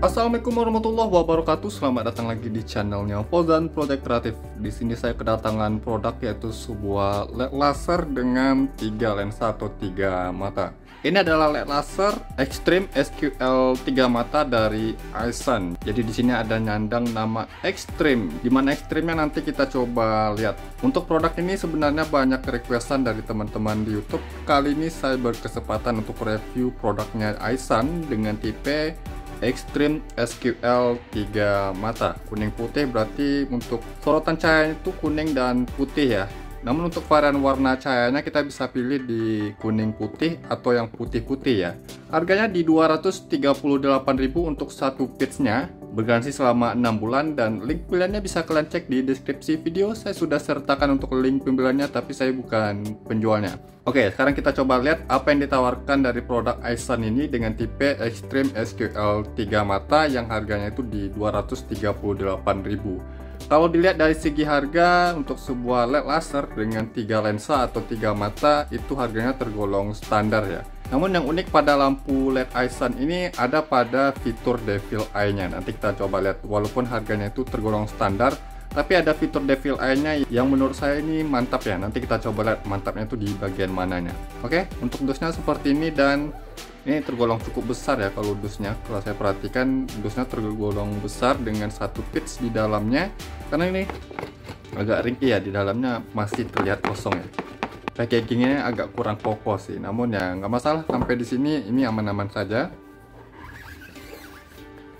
Assalamualaikum warahmatullahi wabarakatuh. Selamat datang lagi di channelnya Fauzan Project Kreatif. Di sini saya kedatangan produk yaitu sebuah LED laser dengan 3 lensa atau 3 mata. Ini adalah LED laser Extreme SQL 3 mata dari Aisun. Jadi di sini ada nyandang nama Extreme. Dimana Extreme-nya nanti kita coba lihat. Untuk produk ini sebenarnya banyak requestan dari teman-teman di YouTube. Kali ini saya berkesempatan untuk review produknya Aisun dengan tipe Extreme SQL 3 mata. Kuning putih berarti untuk sorotan cahaya itu kuning dan putih ya. Namun untuk varian warna cahayanya kita bisa pilih di kuning putih atau yang putih-putih ya. Harganya di 238.000 untuk satu piece-nya. Bergaransi selama 6 bulan dan link pembeliannya bisa kalian cek di deskripsi video. Saya sudah sertakan untuk link pembeliannya tapi saya bukan penjualnya. Oke, sekarang kita coba lihat apa yang ditawarkan dari produk Aisun ini dengan tipe Extreme SQL 3 mata yang harganya itu di 238.000. Kalau dilihat dari segi harga untuk sebuah LED laser dengan 3 lensa atau 3 mata itu harganya tergolong standar ya. Namun yang unik pada lampu LED Aisun ini ada pada fitur Devil Eye-nya. Nanti kita coba lihat, walaupun harganya itu tergolong standar, tapi ada fitur Devil Eye-nya yang menurut saya ini mantap ya. Nanti kita coba lihat mantapnya itu di bagian mananya. Oke, untuk dusnya seperti ini dan ini tergolong cukup besar ya kalau dusnya. Kalau saya perhatikan dusnya tergolong besar dengan satu piece di dalamnya. Karena ini agak ringkih ya, di dalamnya masih terlihat kosong ya. Packagingnya agak kurang kokoh sih. Namun ya nggak masalah, sampai di sini ini aman-aman saja.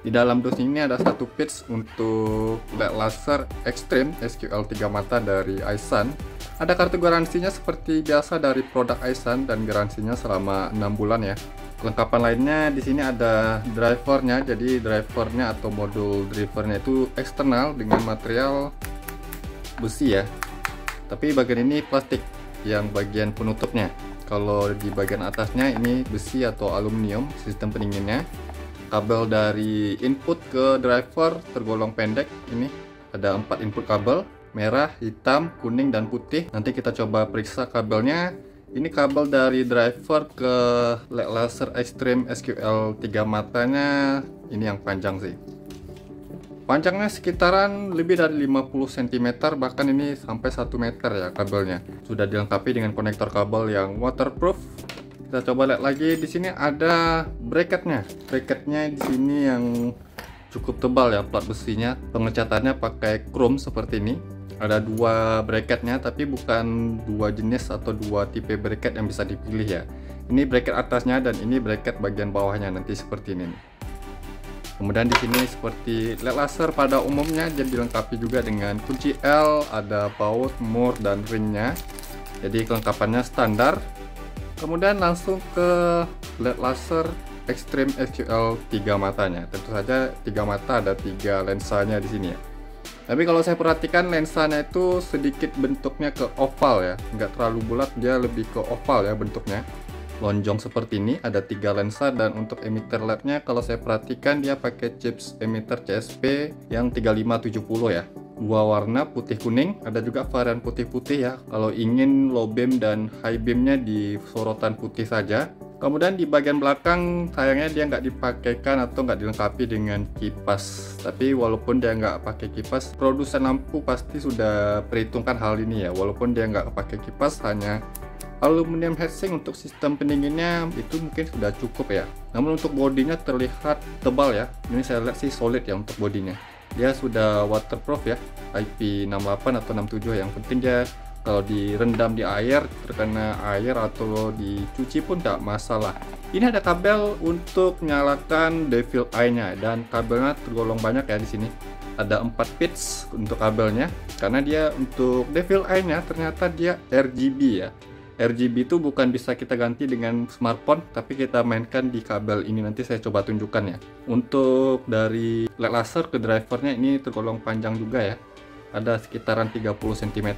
Di dalam dus ini ada satu piece untuk LED laser Extreme SQL 3 mata dari Aisun. Ada kartu garansinya seperti biasa dari produk Aisun dan garansinya selama 6 bulan ya. Kelengkapan lainnya di sini ada drivernya. Jadi drivernya atau modul drivernya itu eksternal dengan material besi ya. Tapi bagian ini plastik yang bagian penutupnya. Kalau di bagian atasnya ini besi atau aluminium sistem pendinginnya. Kabel dari input ke driver tergolong pendek. Ini ada 4 input kabel, merah, hitam, kuning, dan putih. Nanti kita coba periksa kabelnya. Ini kabel dari driver ke LED laser Extreme SQL 3 matanya. Ini yang panjang sih. Panjangnya sekitaran lebih dari 50 cm, bahkan ini sampai 1 meter ya kabelnya. Sudah dilengkapi dengan konektor kabel yang waterproof. Kita coba lihat lagi, di sini ada bracketnya. Bracketnya di sini yang cukup tebal ya, plat besinya. Pengecatannya pakai chrome seperti ini. Ada 2 bracketnya, tapi bukan 2 jenis atau 2 tipe bracket yang bisa dipilih ya. Ini bracket atasnya dan ini bracket bagian bawahnya nanti seperti ini. Kemudian di sini seperti LED laser pada umumnya, jadi dilengkapi juga dengan kunci L, ada baut, mur, dan ringnya. Jadi kelengkapannya standar. Kemudian langsung ke LED laser Extreme SQL 3 matanya. Tentu saja 3 mata, ada 3 lensanya di sini ya. Tapi kalau saya perhatikan lensanya itu sedikit bentuknya ke oval ya, nggak terlalu bulat, dia lebih ke oval ya bentuknya. Lonjong seperti ini, ada 3 lensa dan untuk emitter LED-nya kalau saya perhatikan dia pakai chips emitter CSP yang 3570 ya. 2 warna putih kuning, ada juga varian putih-putih ya. Kalau ingin low beam dan high beamnya di sorotan putih saja. Kemudian di bagian belakang sayangnya dia nggak dipakaikan atau nggak dilengkapi dengan kipas. Tapi walaupun dia nggak pakai kipas, produsen lampu pasti sudah perhitungkan hal ini ya. Walaupun dia nggak pakai kipas, hanya aluminium heatsink untuk sistem pendinginnya itu mungkin sudah cukup ya. Namun untuk bodinya terlihat tebal ya. Ini saya lihat sih solid ya untuk bodinya. Dia sudah waterproof ya, IP68 atau 67. Yang penting dia kalau direndam di air, terkena air atau dicuci pun tidak masalah. Ini ada kabel untuk menyalakan Devil Eye-nya dan kabelnya tergolong banyak ya di sini. Ada 4 pits untuk kabelnya karena dia untuk Devil Eye-nya ternyata dia RGB ya. RGB itu bukan bisa kita ganti dengan smartphone, tapi kita mainkan di kabel ini. Nanti saya coba tunjukkan ya. Untuk dari LED laser ke drivernya ini tergolong panjang juga ya. ada sekitaran 30 cm.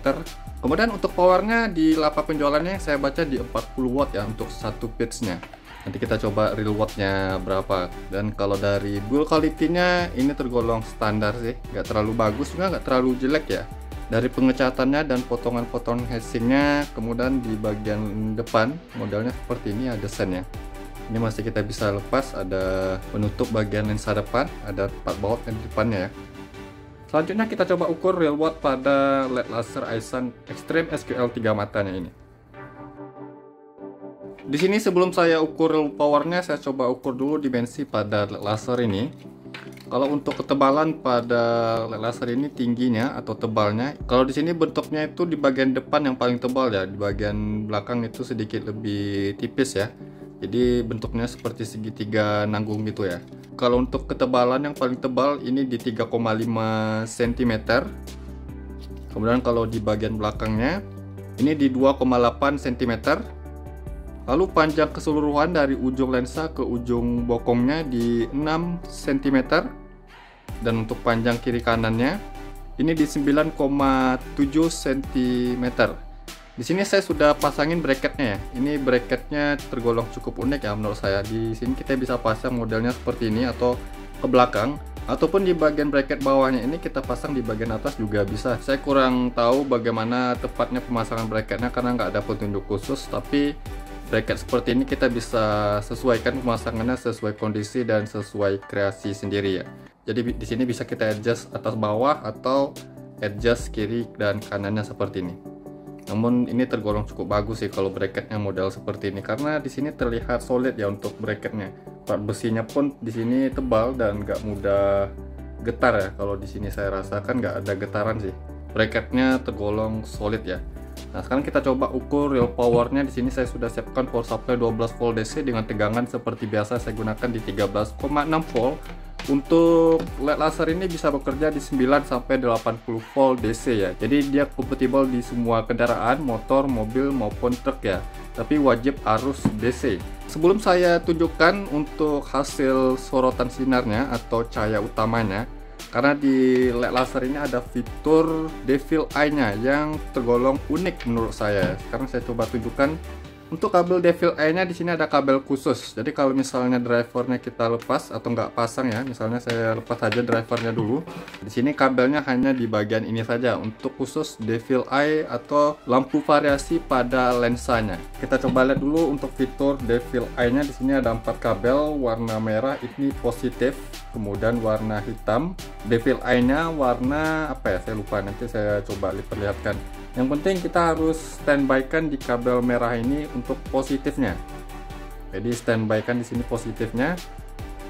Kemudian untuk powernya di lapak penjualannya saya baca di 40 watt ya untuk satu pitch-nya. Nanti kita coba real watt-nya berapa. Dan kalau dari build quality-nya ini tergolong standar sih, nggak terlalu bagus juga nggak terlalu jelek ya. Dari pengecatannya dan potongan-potongan casingnya, kemudian di bagian depan modelnya seperti ini ada sen ya. Ini masih kita bisa lepas, ada penutup bagian lensa depan, ada part baut dan depannya ya. Selanjutnya kita coba ukur real watt pada LED laser Aisun Extreme SQL 3 matanya ini. Di sini sebelum saya ukur real powernya, saya coba ukur dulu dimensi pada LED laser ini. Kalau untuk ketebalan pada LED laser ini tingginya atau tebalnya, kalau di sini bentuknya itu di bagian depan yang paling tebal ya, di bagian belakang itu sedikit lebih tipis ya. Jadi bentuknya seperti segitiga nanggung gitu ya. Kalau untuk ketebalan yang paling tebal ini di 3,5 cm. Kemudian kalau di bagian belakangnya ini di 2,8 cm. Lalu panjang keseluruhan dari ujung lensa ke ujung bokongnya di 6 cm. Dan untuk panjang kiri kanannya ini di 9,7 cm. Di sini saya sudah pasangin bracketnya ya. Ini bracketnya tergolong cukup unik ya menurut saya. Di sini kita bisa pasang modelnya seperti ini atau ke belakang, ataupun di bagian bracket bawahnya ini kita pasang di bagian atas juga bisa. Saya kurang tahu bagaimana tepatnya pemasangan bracketnya karena nggak ada petunjuk khusus, tapi bracket seperti ini kita bisa sesuaikan pemasangannya sesuai kondisi dan sesuai kreasi sendiri ya. Jadi di sini bisa kita adjust atas bawah atau adjust kiri dan kanannya seperti ini. Namun ini tergolong cukup bagus sih kalau bracketnya model seperti ini, karena di sini terlihat solid ya untuk bracketnya. Part besinya pun di sini tebal dan nggak mudah getar ya. Kalau di sini saya rasakan nggak ada getaran sih. Bracketnya tergolong solid ya. Nah sekarang kita coba ukur real powernya. Di sini saya sudah siapkan power supply 12 volt DC dengan tegangan seperti biasa saya gunakan di 13,6 volt. Untuk LED laser ini bisa bekerja di 9 sampai 80 volt DC ya. Jadi dia kompatibel di semua kendaraan, motor, mobil maupun truk ya. Tapi wajib arus DC. Sebelum saya tunjukkan untuk hasil sorotan sinarnya atau cahaya utamanya, karena di LED laser ini ada fitur Devil Eye-nya yang tergolong unik menurut saya. Sekarang saya coba tunjukkan. Untuk kabel Devil Eye-nya di sini ada kabel khusus. Jadi kalau misalnya drivernya kita lepas atau nggak pasang ya, misalnya saya lepas saja drivernya dulu. Di sini kabelnya hanya di bagian ini saja untuk khusus Devil Eye atau lampu variasi pada lensanya. Kita coba lihat dulu untuk fitur Devil Eye-nya. Di sini ada 4 kabel, warna merah ini positif, kemudian warna hitam. Devil Eye-nya warna apa ya? Saya lupa, nanti saya coba perlihatkan. Yang penting kita harus standby-kan di kabel merah ini untuk positifnya. Jadi standby-kan di sini positifnya.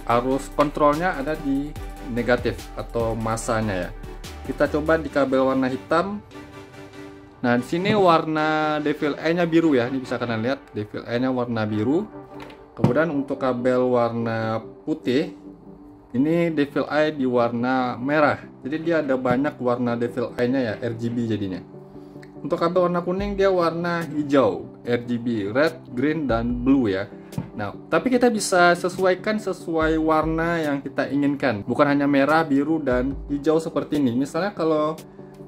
Arus kontrolnya ada di negatif atau masanya ya. Kita coba di kabel warna hitam. Nah, di sini warna Devil Eye-nya biru ya. Ini bisa kalian lihat, Devil Eye-nya warna biru. Kemudian untuk kabel warna putih, ini Devil Eye di warna merah. Jadi dia ada banyak warna Devil Eye-nya ya, RGB jadinya. Untuk kabel warna kuning dia warna hijau, RGB, red, green, dan blue ya. Nah, tapi kita bisa sesuaikan sesuai warna yang kita inginkan. Bukan hanya merah, biru, dan hijau seperti ini. Misalnya kalau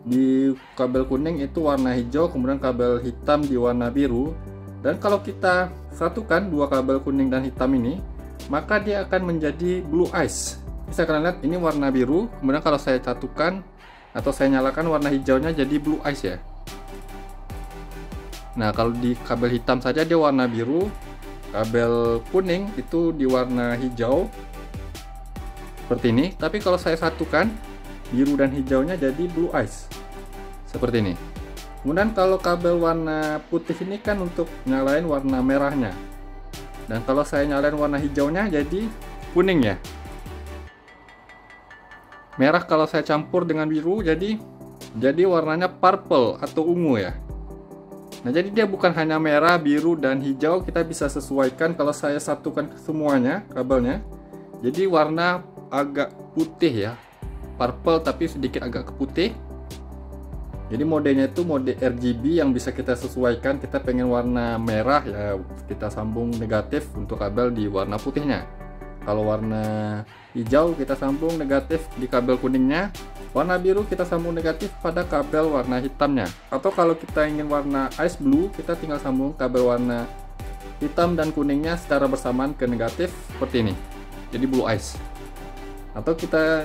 di kabel kuning itu warna hijau, kemudian kabel hitam di warna biru. Dan kalau kita satukan dua kabel kuning dan hitam ini, maka dia akan menjadi blue eyes. Bisa kalian lihat ini warna biru, kemudian kalau saya satukan atau saya nyalakan warna hijaunya jadi blue eyes ya. Nah, kalau di kabel hitam saja dia warna biru, kabel kuning itu di warna hijau seperti ini. Tapi kalau saya satukan biru dan hijaunya jadi blue eyes seperti ini. Kemudian kalau kabel warna putih ini kan untuk nyalain warna merahnya, dan kalau saya nyalain warna hijaunya jadi kuning ya. Merah kalau saya campur dengan biru jadi warnanya purple atau ungu ya. Nah, jadi dia bukan hanya merah, biru, dan hijau, kita bisa sesuaikan. Kalau saya satukan semuanya kabelnya, jadi warna agak putih ya, purple tapi sedikit agak ke putih. Jadi modenya itu mode RGB yang bisa kita sesuaikan. Kita pengen warna merah ya, kita sambung negatif untuk kabel di warna putihnya. Kalau warna hijau kita sambung negatif di kabel kuningnya, warna biru kita sambung negatif pada kabel warna hitamnya. Atau kalau kita ingin warna ice blue, kita tinggal sambung kabel warna hitam dan kuningnya secara bersamaan ke negatif seperti ini, jadi blue ice. Atau kita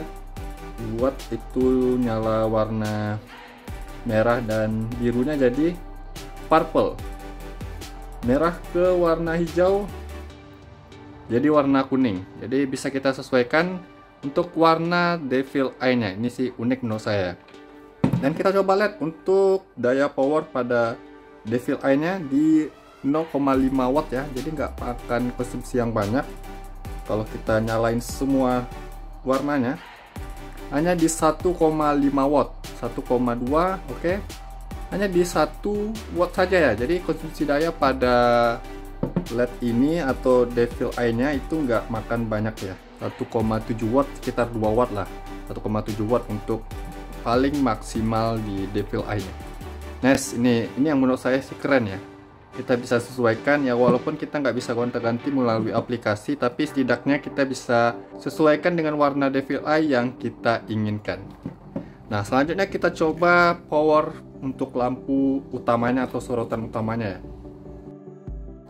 buat itu nyala warna merah dan birunya jadi purple, merah ke warna hijau jadi warna kuning. Jadi bisa kita sesuaikan untuk warna devil eye nya. Ini sih unik menurut saya. Dan kita coba lihat untuk daya power pada devil eye nya di 0,5 watt ya, jadi nggak akan konsumsi yang banyak. Kalau kita nyalain semua warnanya hanya di 1,5 watt, 1,2 oke, hanya di 1 watt saja ya. Jadi konsumsi daya pada LED ini atau devil eye nya itu nggak makan banyak ya, 1,7 watt, sekitar 2 watt lah, 1,7 watt untuk paling maksimal di devil eye nya. Nice, ini yang menurut saya sih keren ya. Kita bisa sesuaikan ya, walaupun kita nggak bisa gonta-ganti melalui aplikasi, tapi setidaknya kita bisa sesuaikan dengan warna devil eye yang kita inginkan. Nah, selanjutnya kita coba power untuk lampu utamanya atau sorotan utamanya ya.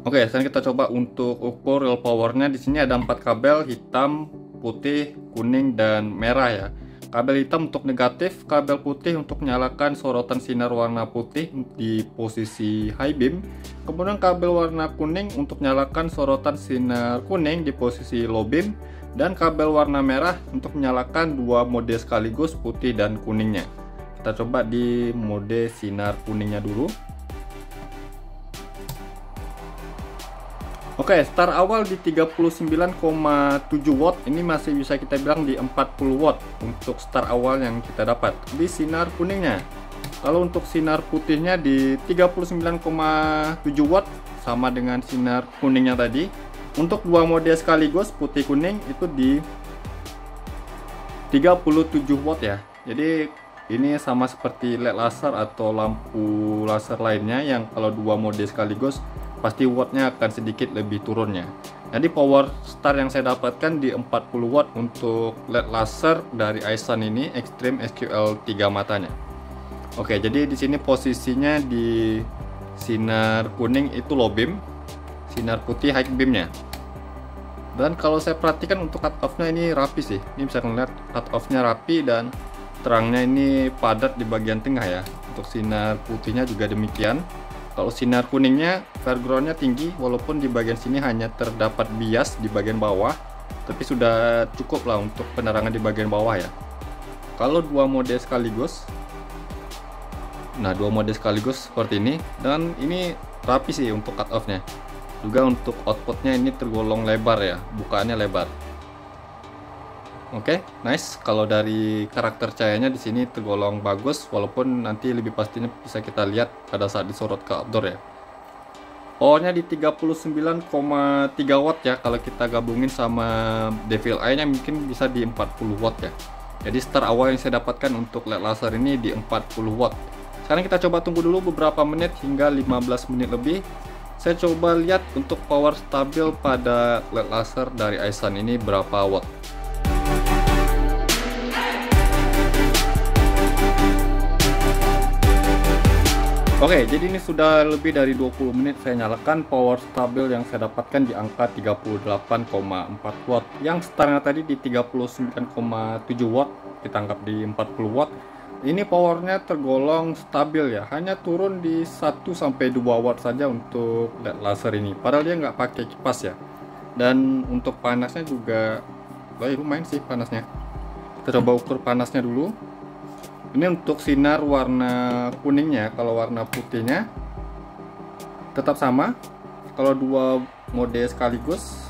Oke, sekarang kita coba untuk ukur real powernya. Di sini ada 4 kabel, hitam, putih, kuning, dan merah ya. Kabel hitam untuk negatif, kabel putih untuk menyalakan sorotan sinar warna putih di posisi high beam. Kemudian kabel warna kuning untuk menyalakan sorotan sinar kuning di posisi low beam. Dan kabel warna merah untuk menyalakan 2 mode sekaligus, putih dan kuningnya. Kita coba di mode sinar kuningnya dulu. Oke, start awal di 39,7 watt, ini masih bisa kita bilang di 40 watt untuk start awal yang kita dapat di sinar kuningnya. Kalau untuk sinar putihnya di 39,7 watt, sama dengan sinar kuningnya tadi. Untuk 2 mode sekaligus, putih kuning, itu di 37 watt ya. Jadi ini sama seperti LED laser atau lampu laser lainnya yang kalau 2 mode sekaligus pasti wattnya akan sedikit lebih turunnya. Jadi power start yang saya dapatkan di 40 watt untuk LED laser dari iSun ini Extreme SQL 3 matanya. Oke, jadi di sini posisinya di sinar kuning itu low beam, sinar putih high beamnya. Dan kalau saya perhatikan untuk cut off-nya ini rapi sih. Ini bisa ngeliat cut off-nya rapi dan terangnya ini padat di bagian tengah ya. Untuk sinar putihnya juga demikian. Kalau sinar kuningnya foreground-nya tinggi, walaupun di bagian sini hanya terdapat bias di bagian bawah, tapi sudah cukup lah untuk penerangan di bagian bawah ya. Kalau 2 mode sekaligus, nah 2 mode sekaligus seperti ini, dan ini rapi sih untuk cut off-nya. Juga untuk outputnya ini tergolong lebar ya, bukaannya lebar. Oke, nice. Kalau dari karakter cahayanya di sini tergolong bagus, walaupun nanti lebih pastinya bisa kita lihat pada saat disorot ke outdoor ya. Powernya di 39,3 watt ya. Kalau kita gabungin sama devil eye nya mungkin bisa di 40 watt ya. Jadi start awal yang saya dapatkan untuk LED laser ini di 40 watt. Sekarang kita coba tunggu dulu beberapa menit hingga 15 menit lebih. Saya coba lihat untuk power stabil pada LED laser dari iSun ini berapa watt. Oke, jadi ini sudah lebih dari 20 menit saya nyalakan. Power stabil yang saya dapatkan di angka 38,4 watt. Yang startnya tadi di 39,7 watt, kita anggap di 40 watt. Ini powernya tergolong stabil ya, hanya turun di 1-2 watt saja untuk LED laser ini. Padahal dia nggak pakai kipas ya. Dan untuk panasnya juga lumayan sih panasnya. Kita coba ukur panasnya dulu. Ini untuk sinar warna kuningnya. Kalau warna putihnya tetap sama. Kalau 2 mode sekaligus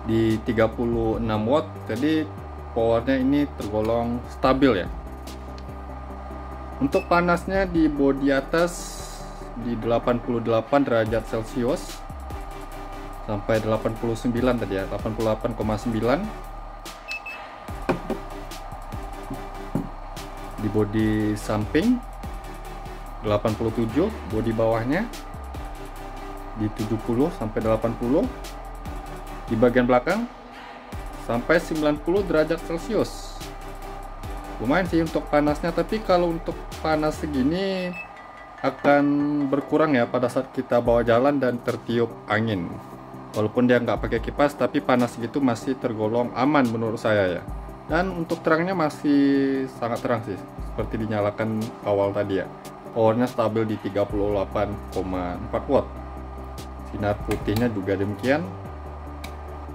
di 36 watt. Jadi powernya ini tergolong stabil ya. Untuk panasnya di bodi atas di 88 derajat Celcius sampai 89 tadi ya, 88,9. Di bodi samping 87, bodi bawahnya di 70 sampai 80. Di bagian belakang sampai 90 derajat Celcius. Lumayan sih untuk panasnya, tapi kalau untuk panas segini akan berkurang ya pada saat kita bawa jalan dan tertiup angin. Walaupun dia nggak pakai kipas, tapi panas gitu masih tergolong aman menurut saya ya. Dan untuk terangnya masih sangat terang sih, seperti dinyalakan awal tadi ya. Powernya stabil di 38,4 watt. Sinar putihnya juga demikian.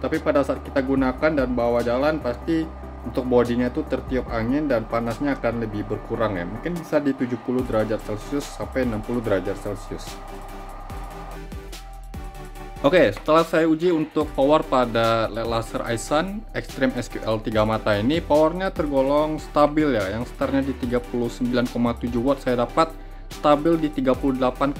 Tapi pada saat kita gunakan dan bawa jalan, pasti untuk bodinya itu tertiup angin dan panasnya akan lebih berkurang ya. Mungkin bisa di 70 derajat Celcius sampai 60 derajat Celcius. Oke, setelah saya uji untuk power pada LED laser Aisun Extreme SQL 3 mata ini, powernya tergolong stabil ya. Yang startnya di 39,7 watt saya dapat stabil di 38,4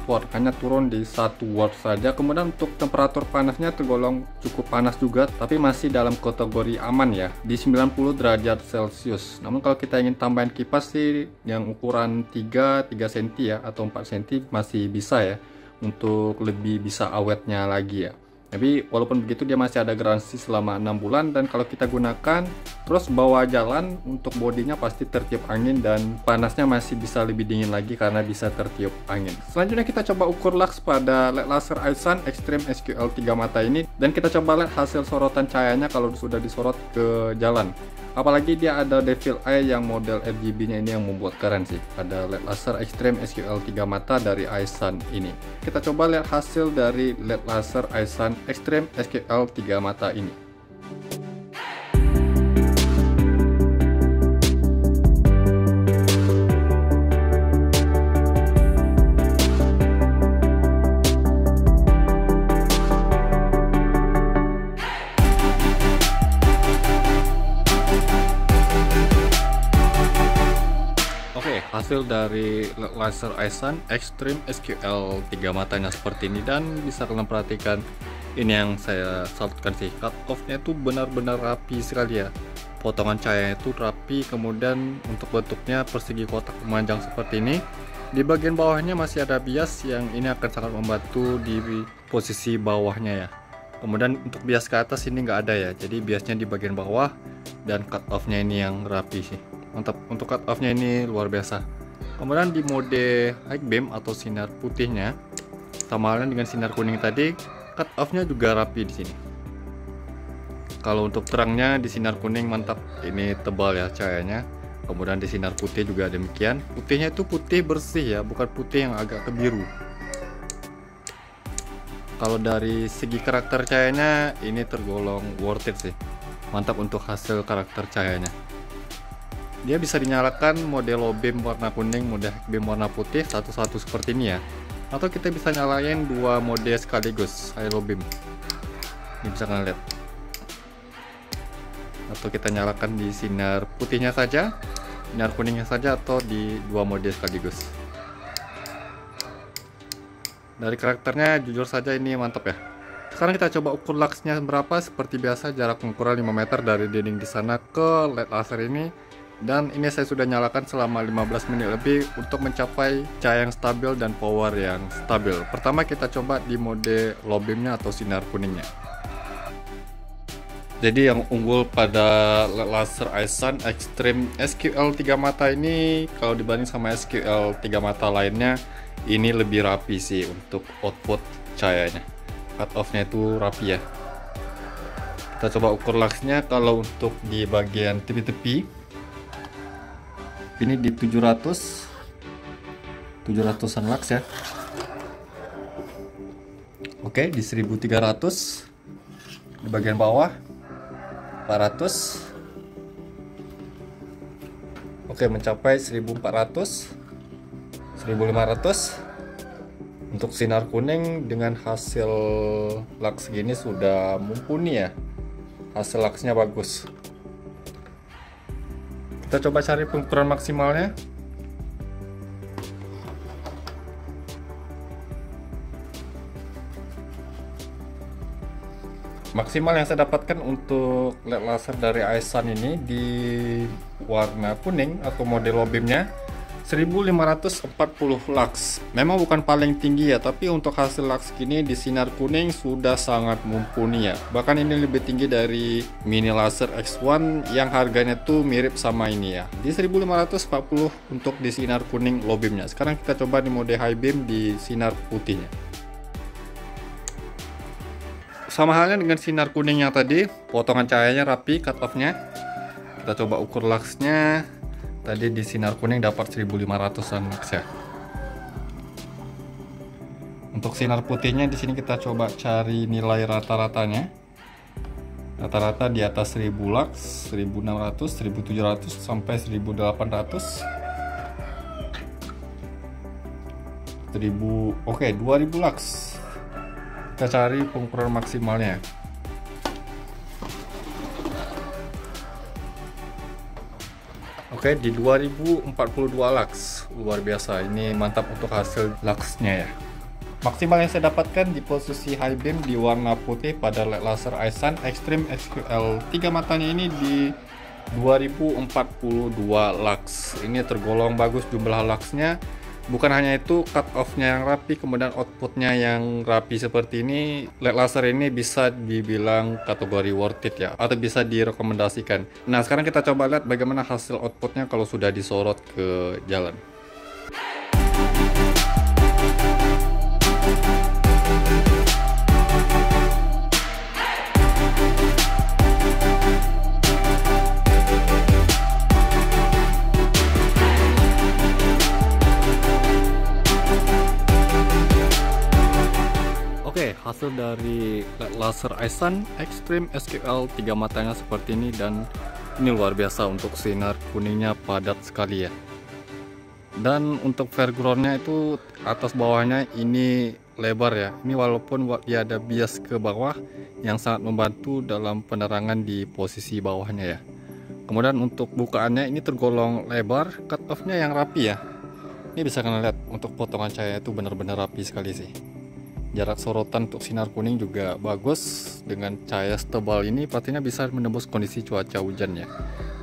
watt, hanya turun di 1 watt saja. Kemudian untuk temperatur panasnya tergolong cukup panas juga, tapi masih dalam kategori aman ya, di 90 derajat Celcius. Namun kalau kita ingin tambahin kipas sih yang ukuran 3 cm ya atau 4 cm masih bisa ya, untuk lebih bisa awetnya lagi ya. Tapi walaupun begitu dia masih ada garansi selama 6 bulan, dan kalau kita gunakan terus bawa jalan, untuk bodinya pasti tertiup angin dan panasnya masih bisa lebih dingin lagi karena bisa tertiup angin. Selanjutnya kita coba ukur lux pada LED laser Aisun Extreme SQL 3 mata ini, dan kita coba lihat hasil sorotan cahayanya kalau sudah disorot ke jalan. Apalagi dia ada devil eye yang model RGB nya ini yang membuat keren sih pada LED laser Extreme SQL 3 mata dari Aisun ini. Kita coba lihat hasil dari LED laser Aisun Extreme SQL 3 mata ini. Hasil dari LED laser Aisun Extreme SQL 3 matanya seperti ini, dan bisa kalian perhatikan ini yang saya salutkan sih, cut off nya itu benar-benar rapi sekali ya. Potongan cahaya itu rapi, kemudian untuk bentuknya persegi kotak memanjang seperti ini. Di bagian bawahnya masih ada bias yang ini akan sangat membantu di posisi bawahnya ya. Kemudian untuk bias ke atas ini nggak ada ya, jadi biasnya di bagian bawah, dan cut off nya ini yang rapi sih. Mantap, untuk cut off nya ini luar biasa. Kemudian di mode high beam atau sinar putihnya, sama halnya dengan sinar kuning tadi, cut off nya juga rapi di sini. Kalau untuk terangnya di sinar kuning mantap, ini tebal ya cahayanya. Kemudian di sinar putih juga demikian. Putihnya itu putih bersih ya, bukan putih yang agak kebiru. Kalau dari segi karakter cahayanya ini tergolong worth it sih. Mantap untuk hasil karakter cahayanya. Dia bisa dinyalakan mode low beam warna kuning, mode high beam warna putih satu-satu seperti ini ya. Atau kita bisa nyalain dua mode sekaligus, high low beam. Ini bisa kalian lihat. Atau kita nyalakan di sinar putihnya saja, sinar kuningnya saja, atau di dua mode sekaligus. Dari karakternya jujur saja ini mantap ya. Sekarang kita coba ukur luxnya berapa. Seperti biasa jarak pengukuran 5 meter dari dinding di sana ke LED laser ini. Dan ini saya sudah nyalakan selama 15 menit lebih untuk mencapai cahaya yang stabil dan power yang stabil. Pertama kita coba di mode low beamnya atau sinar kuningnya. Jadi yang unggul pada LED laser Aisun Extreme SQL 3 mata ini, kalau dibanding sama SQL 3 mata lainnya, ini lebih rapi sih untuk output cahayanya. Cut off-nya itu rapi ya. Kita coba ukur luxnya. Kalau untuk di bagian tepi-tepi ini di 700-an lux ya. Oke, di 1300. Di bagian bawah 400. Oke, mencapai 1400, 1500. Untuk sinar kuning dengan hasil lux segini sudah mumpuni ya. Hasil luxnya bagus. Kita coba cari pengukuran maksimalnya. Maksimal yang saya dapatkan untuk LED laser dari Aisun ini di warna kuning atau mode low beamnya 1540 lux. Memang bukan paling tinggi ya, tapi untuk hasil lux gini di sinar kuning sudah sangat mumpuni ya. Bahkan ini lebih tinggi dari mini laser X1 yang harganya tuh mirip sama ini ya. Di 1540 untuk di sinar kuning low beamnya. Sekarang kita coba di mode high beam di sinar putihnya. Sama halnya dengan sinar kuningnya tadi, potongan cahayanya rapi, cut off-nya. Kita coba ukur luxnya. Tadi di sinar kuning dapat 1500-an lux ya. Untuk sinar putihnya di sini kita coba cari nilai rata-ratanya. Rata-rata di atas 1000 lux, 1600, 1700 sampai 1800. 2000 lux. Kita cari pengukuran maksimalnya. Oke, di 2042 lux. Luar biasa, ini mantap untuk hasil luxnya ya. Maksimal yang saya dapatkan di posisi high beam di warna putih pada LED laser iSun Extreme SQL 3 matanya ini di 2042 lux. Ini tergolong bagus jumlah luxnya. Bukan hanya itu, cut off-nya yang rapi, kemudian outputnya yang rapi seperti ini. LED laser ini bisa dibilang kategori worth it ya, atau bisa direkomendasikan. Nah, sekarang kita coba lihat bagaimana hasil outputnya kalau sudah disorot ke jalan. Oke, hasil dari LED laser iSun Extreme SQL 3 matanya seperti ini, dan ini luar biasa untuk sinar kuningnya padat sekali ya. Dan untuk foregroundnya itu atas bawahnya ini lebar ya. Ini walaupun dia ada bias ke bawah yang sangat membantu dalam penerangan di posisi bawahnya ya. Kemudian untuk bukaannya ini tergolong lebar, cut off-nya yang rapi ya. Ini bisa kalian lihat untuk potongan cahaya itu benar-benar rapi sekali sih. Jarak sorotan untuk sinar kuning juga bagus. Dengan cahaya setebal ini pastinya bisa menembus kondisi cuaca hujan ya.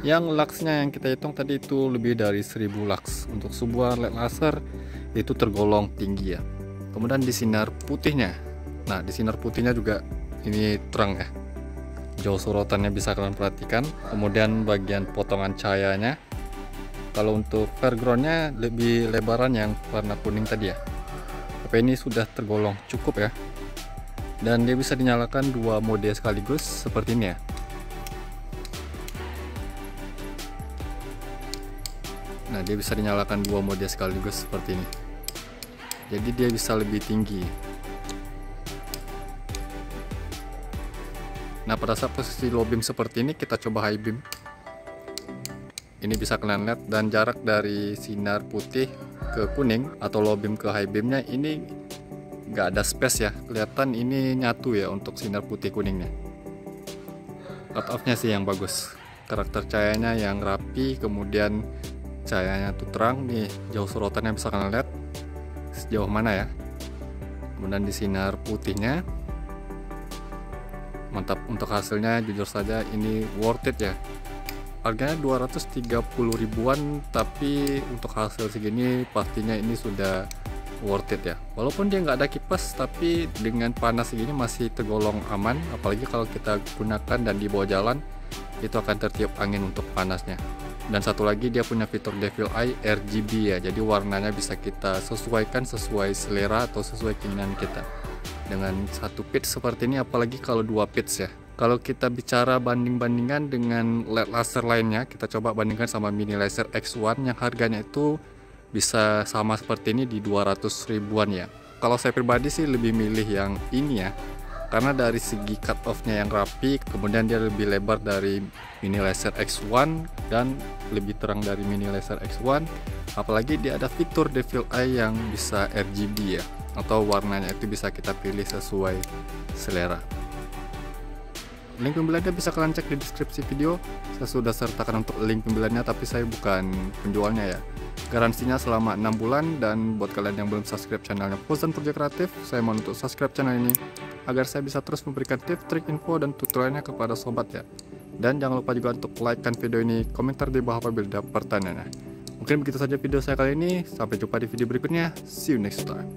Yang luxnya yang kita hitung tadi itu lebih dari 1000 lux. Untuk sebuah LED laser itu tergolong tinggi ya. Kemudian di sinar putihnya. Nah, di sinar putihnya juga ini terang ya. Jauh sorotannya bisa kalian perhatikan. Kemudian bagian potongan cahayanya. Kalau untuk foregroundnya lebih lebaran yang warna kuning tadi ya. Tapi ini sudah tergolong cukup ya. Dan dia bisa dinyalakan dua mode sekaligus seperti ini ya. Nah, dia bisa dinyalakan dua mode sekaligus seperti ini. Jadi dia bisa lebih tinggi. Nah, pada saat posisi low beam seperti ini kita coba high beam. Ini bisa kalian lihat, dan jarak dari sinar putih ke kuning atau low beam ke high beamnya ini nggak ada space ya. Kelihatan ini nyatu ya untuk sinar putih kuningnya. Cut off-nya sih yang bagus. Karakter cahayanya yang rapi, kemudian cahayanya tuh terang nih. Jauh sorotannya bisa kalian lihat sejauh mana ya. Kemudian di sinar putihnya mantap untuk hasilnya, jujur saja ini worth it ya. Harganya 230 ribuan, tapi untuk hasil segini pastinya ini sudah worth it ya. Walaupun dia nggak ada kipas, tapi dengan panas segini masih tergolong aman. Apalagi kalau kita gunakan dan dibawa jalan, itu akan tertiup angin untuk panasnya. Dan satu lagi, dia punya fitur Devil Eye RGB ya, jadi warnanya bisa kita sesuaikan sesuai selera atau sesuai keinginan kita. Dengan satu pitch seperti ini, apalagi kalau dua pitch ya. Kalau kita bicara banding-bandingan dengan LED laser lainnya, kita coba bandingkan sama mini laser X1 yang harganya itu bisa sama seperti ini di 200 ribuan ya. Kalau saya pribadi sih lebih milih yang ini ya, karena dari segi cut off-nya yang rapi, kemudian dia lebih lebar dari mini laser X1 dan lebih terang dari mini laser X1. Apalagi dia ada fitur Devil Eye yang bisa RGB ya, atau warnanya itu bisa kita pilih sesuai selera. Link pembeliannya bisa kalian cek di deskripsi video. Saya sudah sertakan untuk link pembeliannya, tapi saya bukan penjualnya ya. Garansinya selama 6 bulan, dan buat kalian yang belum subscribe channelnya Fauzan Project Kreatif, saya mohon untuk subscribe channel ini agar saya bisa terus memberikan tips, trik, info, dan tutorialnya kepada sobat ya. Dan jangan lupa juga untuk like kan video ini, komentar di bawah apabila ada pertanyaannya. Mungkin begitu saja video saya kali ini. Sampai jumpa di video berikutnya. See you next time.